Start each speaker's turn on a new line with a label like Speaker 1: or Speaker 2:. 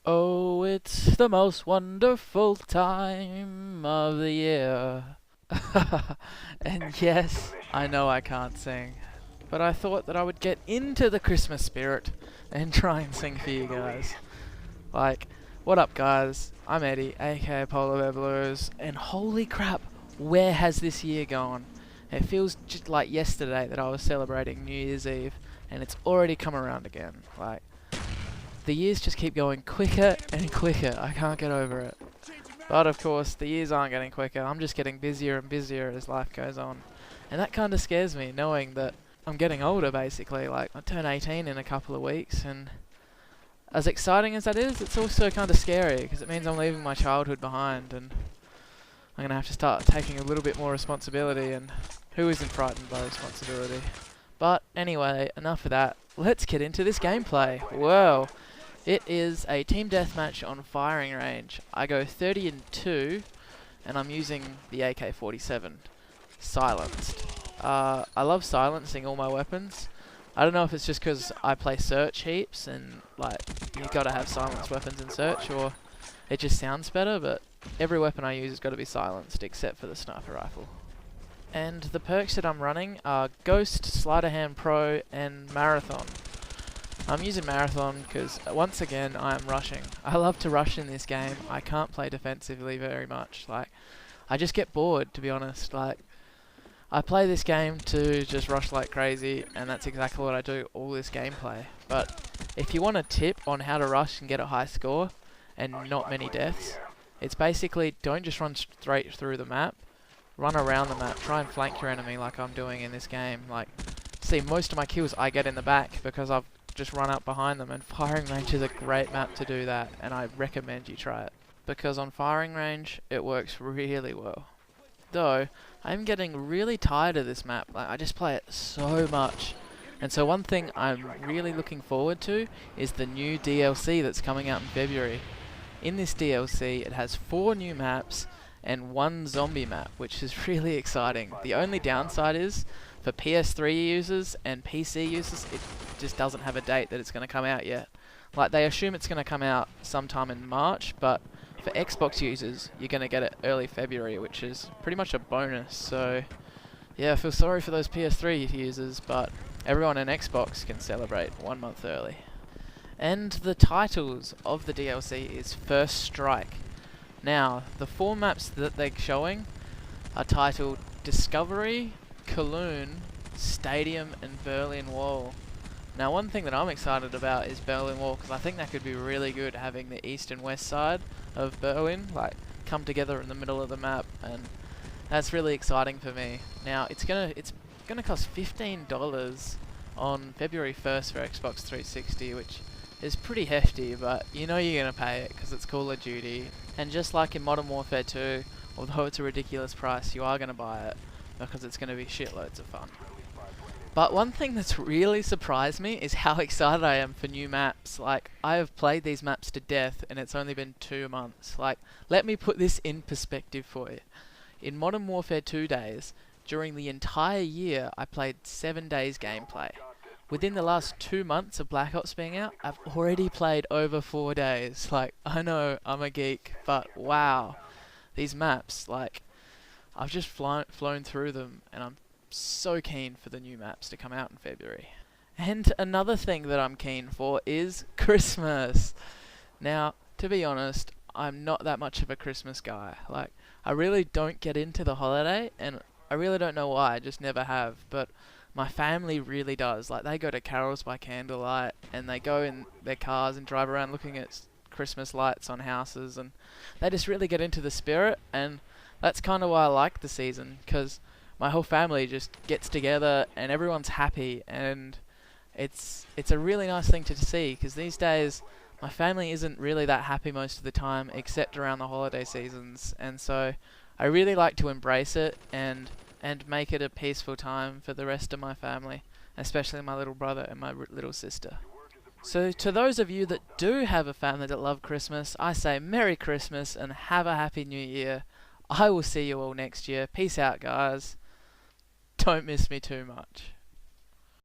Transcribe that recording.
Speaker 1: Oh, it's the most wonderful time of the year. And yes, I know I can't sing, but I thought that I would get into the Christmas spirit and try and sing for you guys. Like, what up, guys? I'm Eddie, aka PolarBearBlues, and holy crap, where has this year gone? It feels just like yesterday that I was celebrating New Year's Eve, and it's already come around again. Like, the years just keep going quicker and quicker. I can't get over it. But of course, the years aren't getting quicker. I'm just getting busier and busier as life goes on. And that kind of scares me, knowing that I'm getting older, basically. Like, I turn 18 in a couple of weeks, and as exciting as that is, it's also kind of scary, because it means I'm leaving my childhood behind, and I'm going to have to start taking a little bit more responsibility, and who isn't frightened by responsibility? But anyway, enough of that. Let's get into this gameplay. Whoa. It is a team deathmatch on firing range. I go 30 and 2, and I'm using the AK-47, silenced. I love silencing all my weapons. I don't know if it's just because I play search heaps, and like you gotta have silenced weapons in search, or it just sounds better, but every weapon I use has got to be silenced, except for the sniper rifle. And the perks that I'm running are Ghost, Sleight of Hand Pro, and Marathon. I'm using Marathon because, once again, I am rushing. I love to rush in this game. I can't play defensively very much. Like, I just get bored, to be honest. Like, I play this game to just rush like crazy, and that's exactly what I do all this gameplay. But if you want a tip on how to rush and get a high score, and not many deaths, it's basically don't just run straight through the map. Run around the map. Try and flank your enemy like I'm doing in this game. Like, see, most of my kills I get in the back because I've just run up behind them, and firing range is a great map to do that, and I recommend you try it, because on firing range it works really well. Though I'm getting really tired of this map. Like, I just play it so much, and so one thing I'm really looking forward to is the new DLC that's coming out in February. In this DLC it has 4 new maps and 1 zombie map, which is really exciting. The only downside is, for PS3 users and PC users, it just doesn't have a date that it's going to come out yet. Like, they assume it's going to come out sometime in March, but for Xbox users, you're going to get it early February, which is pretty much a bonus. So, yeah, I feel sorry for those PS3 users, but everyone in Xbox can celebrate 1 month early. And the titles of the DLC is First Strike. Now, the 4 maps that they're showing are titled Discovery, Cologne, Stadium, and Berlin Wall. Now, one thing that I'm excited about is Berlin Wall, because I think that could be really good, having the east and west side of Berlin like come together in the middle of the map, and that's really exciting for me. Now, it's gonna cost $15 on February 1st for Xbox 360, which is pretty hefty, but you know you're gonna pay it because it's Call of Duty. And just like in Modern Warfare 2, although it's a ridiculous price, you are gonna buy it, because it's going to be shitloads of fun. But one thing that's really surprised me is how excited I am for new maps. Like, I have played these maps to death, and it's only been 2 months. Like, let me put this in perspective for you. In Modern Warfare 2 days, during the entire year, I played 7 days gameplay. Within the last 2 months of Black Ops being out, I've already played over 4 days. Like, I know I'm a geek, but wow. These maps, like, I've just flown through them, and I'm so keen for the new maps to come out in February. And another thing that I'm keen for is Christmas. Now, to be honest, I'm not that much of a Christmas guy. Like, I really don't get into the holiday, and I really don't know why, I just never have. But my family really does. Like, they go to carols by candlelight, and they go in their cars and drive around looking at Christmas lights on houses, and they just really get into the spirit, and that's kind of why I like the season, because my whole family just gets together and everyone's happy, and it's a really nice thing to see, because these days my family isn't really that happy most of the time, except around the holiday seasons, and so I really like to embrace it and make it a peaceful time for the rest of my family, especially my little brother and my little sister. So to those of you that do have a family that love Christmas, I say Merry Christmas and have a Happy New Year. I will see you all next year. Peace out, guys. Don't miss me too much.